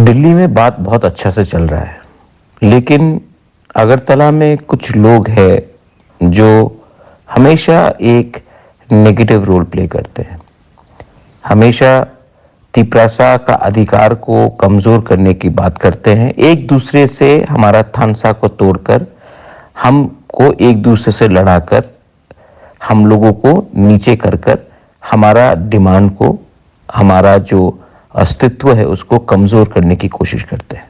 दिल्ली में बात बहुत अच्छा से चल रहा है, लेकिन अगरतला में कुछ लोग हैं जो हमेशा एक नेगेटिव रोल प्ले करते हैं। हमेशा तिपरासा का अधिकार को कमजोर करने की बात करते हैं। एक दूसरे से हमारा थानसा को तोड़कर, हमको एक दूसरे से लड़ाकर, हम लोगों को नीचे कर हमारा डिमांड को, हमारा जो अस्तित्व है उसको कमजोर करने की कोशिश करते हैं।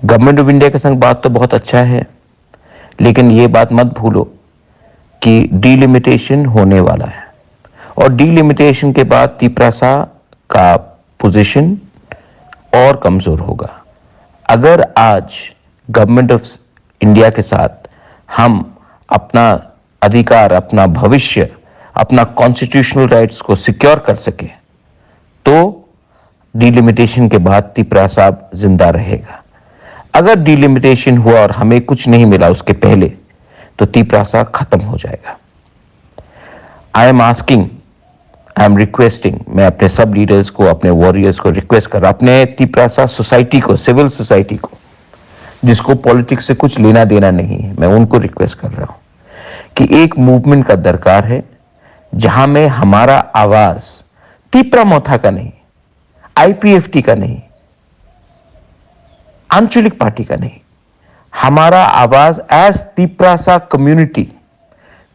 गवर्नमेंट ऑफ इंडिया के संग बात तो बहुत अच्छा है, लेकिन ये बात मत भूलो कि डीलिमिटेशन होने वाला है और डीलिमिटेशन के बाद तिपरासा का पोजीशन और कमजोर होगा। अगर आज गवर्नमेंट ऑफ इंडिया के साथ हम अपना अधिकार, अपना भविष्य, अपना कॉन्स्टिट्यूशनल राइट्स को सिक्योर कर सके तो डीलिमिटेशन के बाद तिपरासा जिंदा रहेगा। अगर डीलिमिटेशन हुआ और हमें कुछ नहीं मिला उसके पहले, तो तिपरासा खत्म हो जाएगा। I am asking, I am requesting, मैं अपने सब लीडर्स को, अपने वॉरियर्स को रिक्वेस्ट कर रहा हूं, अपने तिपरासा सोसाइटी को, सिविल सोसाइटी को, जिसको पॉलिटिक्स से कुछ लेना देना नहीं है, मैं उनको रिक्वेस्ट कर रहा हूं कि एक मूवमेंट का दरकार है जहां में हमारा आवाज तिपरामोथा का नहीं, आईपीएफटी का नहीं, आंचलिक पार्टी का नहीं, हमारा आवाज एज तिपरासा कम्युनिटी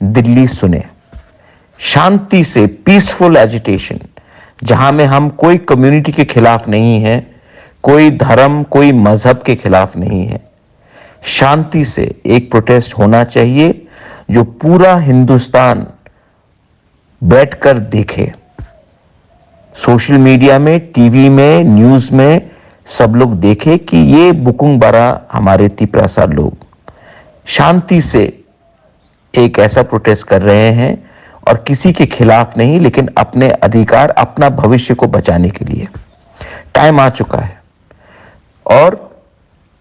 दिल्ली सुने। शांति से पीसफुल एजिटेशन, जहां में हम कोई कम्युनिटी के खिलाफ नहीं है, कोई धर्म, कोई मजहब के खिलाफ नहीं है। शांति से एक प्रोटेस्ट होना चाहिए जो पूरा हिंदुस्तान बैठकर देखे। सोशल मीडिया में, टीवी में, न्यूज में सब लोग देखे कि ये बुकुंग बारा हमारे तिपरासा लोग शांति से एक ऐसा प्रोटेस्ट कर रहे हैं और किसी के खिलाफ नहीं, लेकिन अपने अधिकार, अपना भविष्य को बचाने के लिए। टाइम आ चुका है और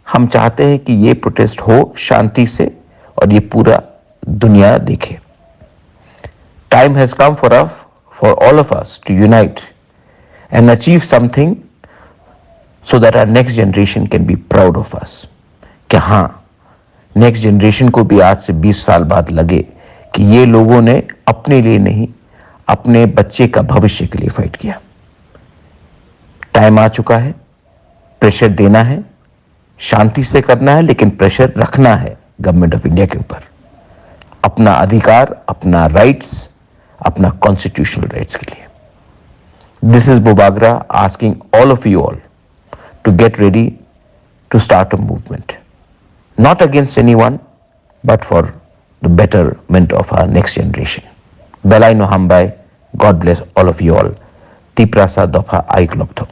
हम चाहते हैं कि ये प्रोटेस्ट हो शांति से और ये पूरा दुनिया देखे। Time has come for all of us to unite and achieve something so that our next generation can be proud of us. कि हाँ, नेक्स्ट जनरेशन को भी आज से 20 साल बाद लगे कि ये लोगों ने अपने लिए नहीं, अपने बच्चे का भविष्य के लिए फाइट किया। टाइम आ चुका है, प्रेशर देना है, शांति से करना है, लेकिन प्रेशर रखना है गवर्नमेंट ऑफ इंडिया के ऊपर, अपना अधिकार, अपना राइट्स, अपना कॉन्स्टिट्यूशनल राइट्स के लिए। This is Bobagra asking all of you all to get ready to start a movement, not against anyone, but for the betterment of our next generation. Belai no Hambai, God bless all of you all. Tiprasa Dopha Aikloptho.